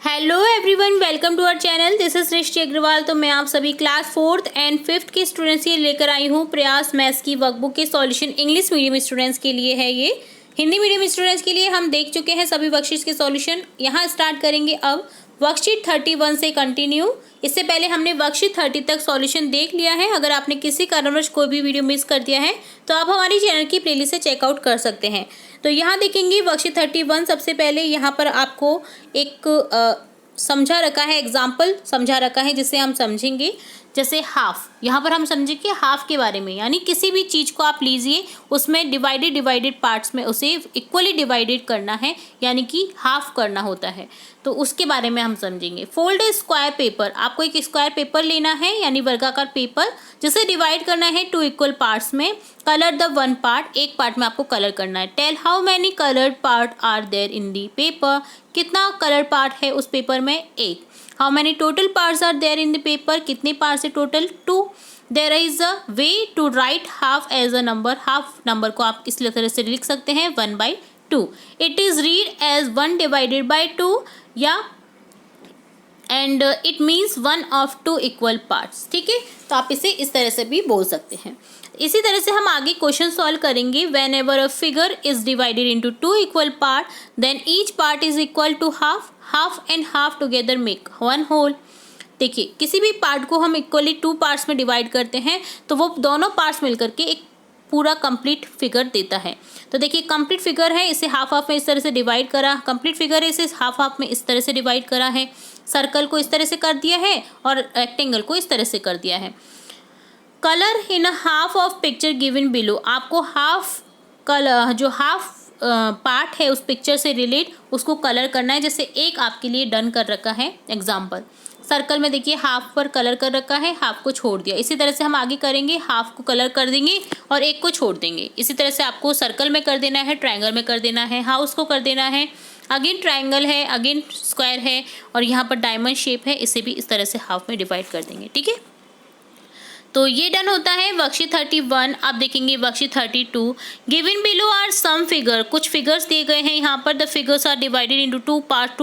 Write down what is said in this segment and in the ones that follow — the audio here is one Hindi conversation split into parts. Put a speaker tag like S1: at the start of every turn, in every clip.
S1: Hello everyone, welcome to our channel. This is Srishti Agarwal. तो मैं आप सभी क्लास 4th एंड 5th के स्टूडेंट्स के लिए लेकर आई हूँ प्रयास मैथ्स की वर्कबुक के सॉल्यूशन। इंग्लिश मीडियम स्टूडेंट्स के लिए है ये। हिंदी मीडियम स्टूडेंट्स के लिए हम देख चुके हैं सभी वर्कशीट्स के सॉल्यूशन। यहाँ स्टार्ट करेंगे अब वर्कशीट 31 से कंटिन्यू। इससे पहले हमने वर्कशीट 30 तक सॉल्यूशन देख लिया है। अगर आपने किसी कारणवश कोई भी वीडियो मिस कर दिया है तो आप हमारी चैनल की प्लेलिस्ट से चेकआउट कर सकते हैं। तो यहाँ देखेंगे वर्कशीट 31। सबसे पहले यहाँ पर आपको एक समझा रखा है, एग्जाम्पल समझा रखा है जिसे हम समझेंगे। जैसे हाफ, यहाँ पर हम समझेंगे हाफ के बारे में, यानी किसी भी चीज़ को आप लीजिए, उसमें डिवाइडेड पार्ट्स में उसे इक्वली डिवाइडेड करना है, यानी कि हाफ करना होता है। तो उसके बारे में हम समझेंगे। फोल्ड ए स्क्वायर पेपर, आपको एक स्क्वायर पेपर लेना है यानी वर्गाकार पेपर, जिसे डिवाइड करना है 2 इक्वल पार्ट्स में। कलर द 1 पार्ट, एक पार्ट में आपको कलर करना है। Tell how many coloured part are there in the paper, कितना कलर पार्ट है उस पेपर में? एक। How many total parts are there in the paper, कितने पार्ट्स है total? 2। There is a way to write half as a number, half number को आप इस तरह से लिख सकते हैं 1/2। It is read as 1 divided by 2 या and it means 1 of 2 equal parts. ठीक है, तो आप इसे इस तरह से भी बोल सकते हैं। इसी तरह से हम आगे क्वेश्चन सॉल्व करेंगे। Whenever a figure is divided into 2 equal part then each part is equal to half, half and half together make 1 whole. देखिए, किसी भी पार्ट को हम इक्वली 2 पार्ट्स में डिवाइड करते हैं तो वो दोनों पार्ट्स मिलकर के एक पूरा कंप्लीट फिगर देता है। तो देखिए, कंप्लीट फिगर है, इसे हाफ हाफ में इस तरह से डिवाइड करा। कंप्लीट फिगर है, इसे हाफ हाफ में इस तरह से डिवाइड करा है। सर्कल को इस तरह से कर दिया है और रेक्टेंगल को इस तरह से कर दिया है। Colour in half of picture given below, आपको हाफ कलर, जो हाफ पार्ट है उस पिक्चर से रिलेट, उसको कलर करना है। जैसे एक आपके लिए डन कर रखा है एग्जाम्पल, सर्कल में देखिए हाफ पर कलर कर रखा है, हाफ को छोड़ दिया। इसी तरह से हम आगे करेंगे, हाफ को कलर कर देंगे और एक को छोड़ देंगे। इसी तरह से आपको सर्कल में कर देना है, ट्रायंगल में कर देना है, हाउस को कर देना है, अगेन ट्रायंगल है, अगेन स्क्वायर है और यहाँ पर डायमंड शेप है, इसे भी इस तरह से हाफ में डिवाइड कर देंगे। ठीक है, तो ये डन होता है वर्कशीट 31। अब देखेंगे worksheet 32। Given below are some figure, कुछ फिगर्स दिए गए हैं यहाँ पर। The figures are divided into 2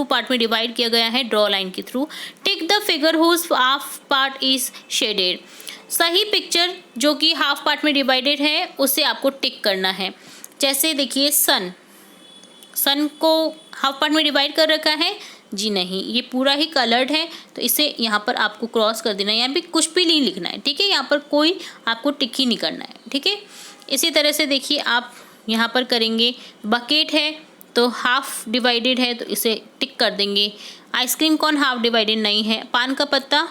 S1: part में डिवाइड किया गया है ड्रॉ लाइन के through. Tick the figure whose half part is shaded, सही पिक्चर जो कि हाफ पार्ट में डिवाइडेड है उसे आपको टिक करना है। जैसे देखिए सन को हाफ पार्ट में डिवाइड कर रखा है जी नहीं, ये पूरा ही कलर्ड है, तो इसे यहाँ पर आपको क्रॉस कर देना है, यहाँ पे कुछ भी नहीं लिखना है। ठीक है, यहाँ पर कोई आपको टिक ही नहीं करना है। ठीक है, इसी तरह से देखिए आप यहाँ पर करेंगे, बकेट है तो हाफ डिवाइडेड है तो इसे टिक कर देंगे। आइसक्रीम कौन हाफ डिवाइडेड नहीं है। पान का पत्ता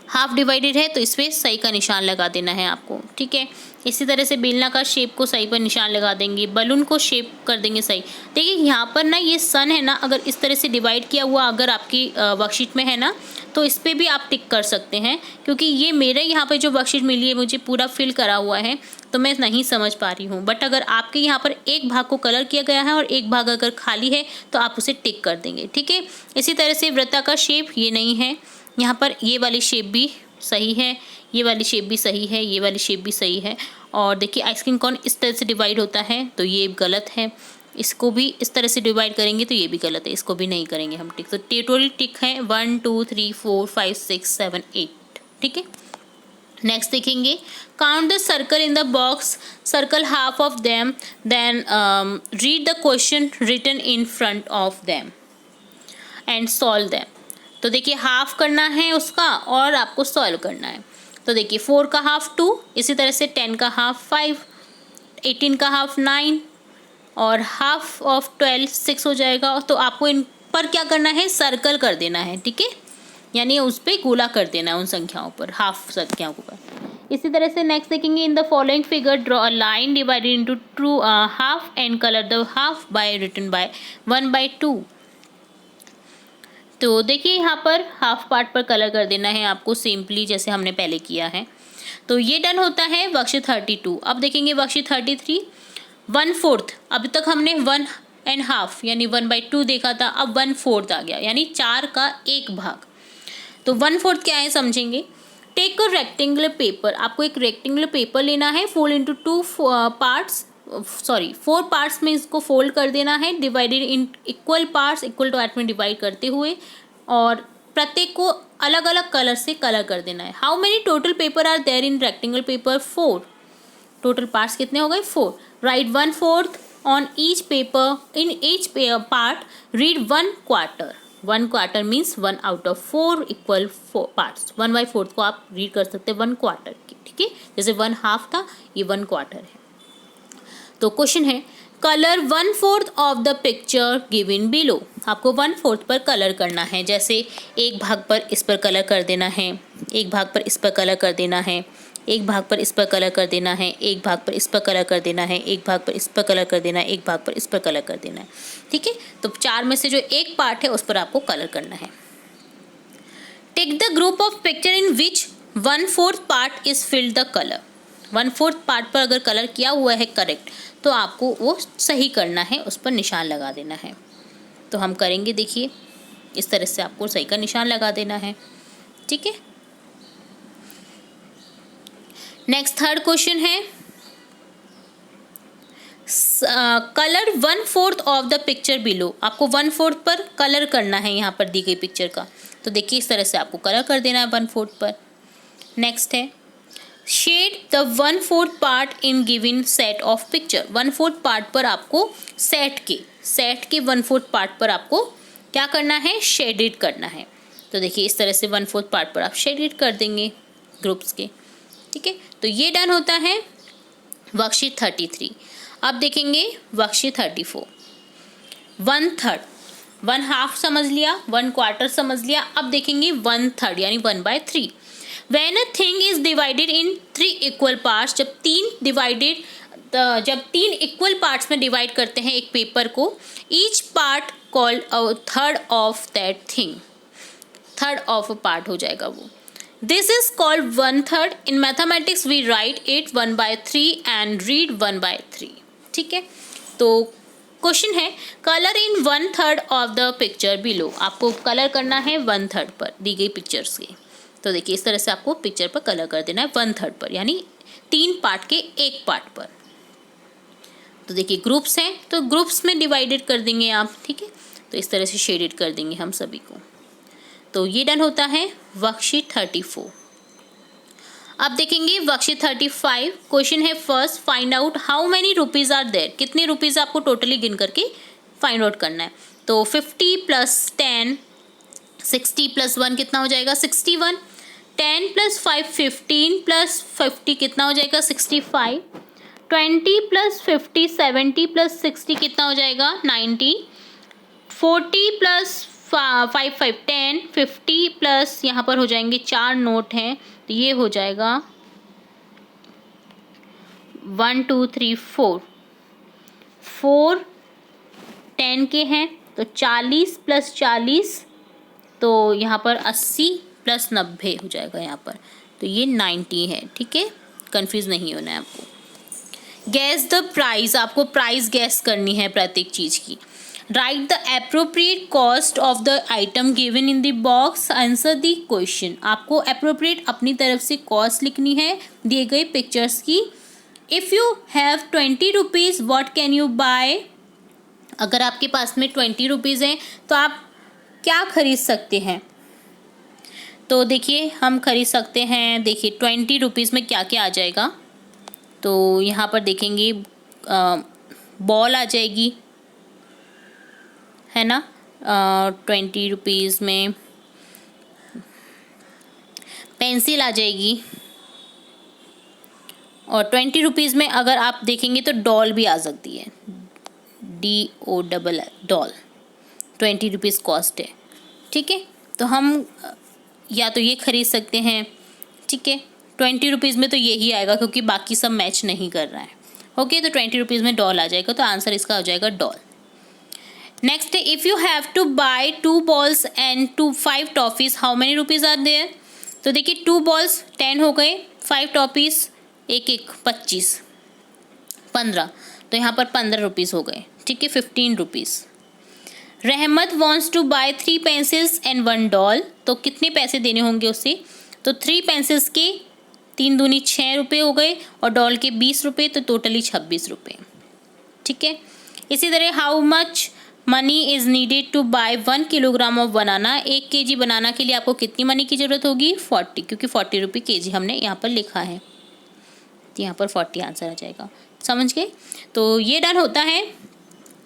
S1: हाफ डिवाइडेड है तो इस पर सही का निशान लगा देना है आपको। ठीक है, इसी तरह से बेलना का शेप को सही पर निशान लगा देंगे, बलून को शेप कर देंगे सही। देखिए यहाँ पर ना ये सन है ना, अगर इस तरह से डिवाइड किया हुआ अगर आपकी वर्कशीट में है ना, तो इस पर भी आप टिक कर सकते हैं, क्योंकि ये मेरे यहाँ पे जो वर्कशीट मिली है मुझे पूरा फिल करा हुआ है तो मैं नहीं समझ पा रही हूँ। बट अगर आपके यहाँ पर एक भाग को कलर किया गया है और एक भाग अगर खाली है तो आप उसे टिक कर देंगे। ठीक है, इसी तरह से वृत्ताकार शेप ये नहीं है, यहाँ पर ये वाली शेप भी सही है, ये वाली शेप भी सही है, ये वाली शेप भी सही है। और देखिए आइसक्रीम कौन इस तरह से डिवाइड होता है तो ये गलत है, इसको भी इस तरह से डिवाइड करेंगे तो ये भी गलत है, इसको भी नहीं करेंगे हम टिक। तो टोटल टिक है 1 2 3 4 5 6 7 8। ठीक है, नेक्स्ट देखेंगे, count the circle in the box, circle half of them, then read the question written in front of them and solve them. तो देखिए हाफ करना है उसका और आपको सॉल्व करना है। तो देखिए 4 का हाफ 2, इसी तरह से 10 का हाफ 5, 18 का हाफ 9 और हाफ ऑफ 12 6 हो जाएगा। तो आपको इन पर क्या करना है, सर्कल कर देना है। ठीक है, यानी उस पर गोला कर देना है उन संख्याओं पर, हाफ संख्याओं पर। इसी तरह से नेक्स्ट देखेंगे, in the following figure draw a line divided into 2 half and colour the half by written by 1/2। तो देखिए यहाँ पर हाफ पार्ट पर कलर कर देना है आपको सिंपली, जैसे हमने पहले किया है। तो ये डन होता है वर्कशीट 32। अब देखेंगे वर्कशीट 33। 1/4, अभी तक हमने 1.5 यानी 1/2 देखा था, अब 1/4 आ गया, यानी 4 का 1 भाग। तो 1/4 क्या है समझेंगे। टेक अ रेक्टेंगुलर पेपर, आपको एक रेक्टेंगुलर पेपर लेना है, फोल्ड इनटू 2 पार्ट्स 4 पार्ट्स में इसको फोल्ड कर देना है, divided in equal parts, equal to eight में डिवाइड करते हुए, और प्रत्येक को अलग अलग कलर से कलर कर देना है। How many total paper are there in rectangle paper? 4। Total parts कितने हो गए? 4। Write 1/4 on each paper, in each part read 1/4। 1/4 means 1 out of 4 equal parts. 1/4 को आप रीड कर सकते हैं 1/4 की, ठीक है। जैसे 1/2 था, ये 1/4 है। तो क्वेश्चन है colour 1/4 of the picture given below. आपको 1/4 पर कलर करना है। जैसे एक भाग पर इस पर कलर कर देना है, एक भाग पर इस पर कलर कर देना है, एक भाग पर इस पर कलर कर देना है, एक भाग पर इस पर कलर कर देना है, एक भाग पर इस पर कलर कर देना है, एक भाग पर इस पर कलर कर देना है, ठीक है। तो 4 में से जो एक पार्ट है उस पर आपको कलर करना है। Take the group of picture in which 1/4 part is filled the colour. 1/4 part पर अगर कलर किया हुआ है करेक्ट, तो आपको वो सही करना है, उस पर निशान लगा देना है। तो हम करेंगे, देखिए इस तरह से आपको सही का निशान लगा देना है, ठीक है। नेक्स्ट थर्ड क्वेश्चन है colour 1/4 of the picture below. आपको 1/4 पर कलर करना है यहाँ पर दी गई पिक्चर का। तो देखिए इस तरह से आपको कलर कर देना है 1/4 पर। नेक्स्ट है shade the 1/4 part in given set of picture. 1/4 part पर आपको सेट के 1/4 पार्ट पर आपको क्या करना है? शेडेड करना है। तो देखिए इस तरह से 1/4 पार्ट पर आप शेडेड कर देंगे ग्रुप्स के, ठीक है। तो ये डन होता है वर्कशीट 33। अब देखेंगे वर्कशीट 34। 1/3, 1/2 समझ लिया, 1/4 समझ लिया। अब देखेंगे 1/3 यानी 1/3। When a thing is divided in 3 equal parts, जब 3 इक्वल पार्ट्स में डिवाइड करते हैं एक पेपर को, each part called a third of that thing, third of a part हो जाएगा वो। This is called 1/3. In mathematics we write it 1/3 and read 1/3, ठीक है। तो क्वेश्चन है colour in 1/3 of the picture below. आपको कलर करना है 1/3 पर दी गई पिक्चर्स के। तो देखिए इस तरह से आपको पिक्चर पर कलर कर देना है 1/3 पर, यानी 3 पार्ट के एक पार्ट पर। तो देखिए ग्रुप्स हैं, तो ग्रुप्स में डिवाइडेड कर देंगे आप, ठीक है। तो इस तरह से शेडेड कर देंगे हम सभी को। तो ये डन होता है वर्कशीट 34। अब देखेंगे वर्कशीट 35। क्वेश्चन है first find out how many rupees are there. कितने रुपीज आपको टोटली गिन करके फाइंड आउट करना है। तो 50 + 10, 60 + 1 कितना हो जाएगा? 61। 10 + 5 15 + 50 कितना हो जाएगा? 65। 20 + 50 70 + 60 कितना हो जाएगा? 90। 40 + 5 5 10, 50 प्लस यहाँ पर हो जाएंगे 4 नोट हैं, तो ये हो जाएगा 1 2 3 4 4 10 के हैं, तो 40 + 40, तो यहाँ पर 80 + 90 हो जाएगा यहाँ पर। तो ये 90 है, ठीक है। कंफ्यूज नहीं होना है आपको। गैस द प्राइस, आपको प्राइस गैस करनी है प्रत्येक चीज़ की। Right the appropriate cost of the item given in the box, answer the question. आपको एप्रोप्रिएट अपनी तरफ से कॉस्ट लिखनी है दिए गए पिक्चर्स की। If you have 20 rupees what can you buy. अगर आपके पास में 20 रुपीज़ हैं तो आप क्या खरीद सकते हैं? तो देखिए हम खरीद सकते हैं, देखिए 20 रुपीज़ में क्या क्या आ जाएगा। तो यहाँ पर देखेंगे बॉल आ जाएगी, है ना। 20 रुपीज़ में पेंसिल आ जाएगी, और 20 रुपीज़ में अगर आप देखेंगे तो डॉल भी आ सकती है, DOLL डॉल। 20 रुपीज़ कॉस्ट है, ठीक है। तो हम या तो ये खरीद सकते हैं, ठीक है। 20 रुपीज़ में तो यही आएगा क्योंकि बाकी सब मैच नहीं कर रहा है। ओके, तो 20 रुपीज़ में डॉल आ जाएगा, तो आंसर इसका हो जाएगा डॉल। नेक्स्ट है if you have to buy 2 balls and 5 toffees how many rupees are there. तो देखिए 2 balls 10 हो गए, 5 टॉफ़ीज़ एक 25 15, तो यहाँ पर 15 रुपीज़ हो गए, ठीक है। 15 rupees. Rahmat wants to buy 3 pencils and 1 doll, तो कितने पैसे देने होंगे उसे? तो 3 पेंसिल्स के 3 दूनी 6 रुपये हो गए, और डॉल के 20 रुपये, तो टोटली 26 रुपये, ठीक है। इसी तरह how much money is needed to buy 1 kilogram of banana. 1 kg banana के लिए आपको कितनी मनी की ज़रूरत होगी? 40, क्योंकि 40 रुपये kg हमने यहाँ पर लिखा है, तो यहाँ पर 40 आंसर आ जाएगा। समझ गए? तो ये डन होता है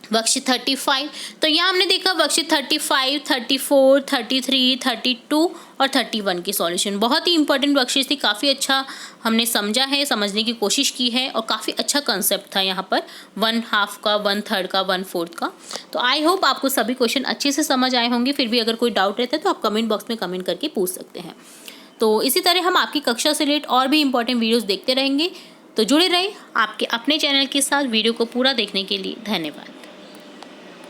S1: वर्कशीट 35। तो यहाँ हमने देखा वर्कशीट 35, 34, 33, 32 और 31 की सॉल्यूशन। बहुत ही इंपॉर्टेंट वर्कशीट थी, काफ़ी अच्छा हमने समझा है, समझने की कोशिश की है और काफ़ी अच्छा कंसेप्ट था यहाँ पर 1/2 का, 1/3 का, 1/4 का। तो आई होप आपको सभी क्वेश्चन अच्छे से समझ आए होंगे। फिर भी अगर कोई डाउट रहता है तो आप कमेंट बॉक्स में कमेंट करके पूछ सकते हैं। तो इसी तरह हम आपकी कक्षा से रिलेटेड और भी इंपॉर्टेंट वीडियोज़ देखते रहेंगे। तो जुड़े रहिए आपके अपने चैनल के साथ। वीडियो को पूरा देखने के लिए धन्यवाद।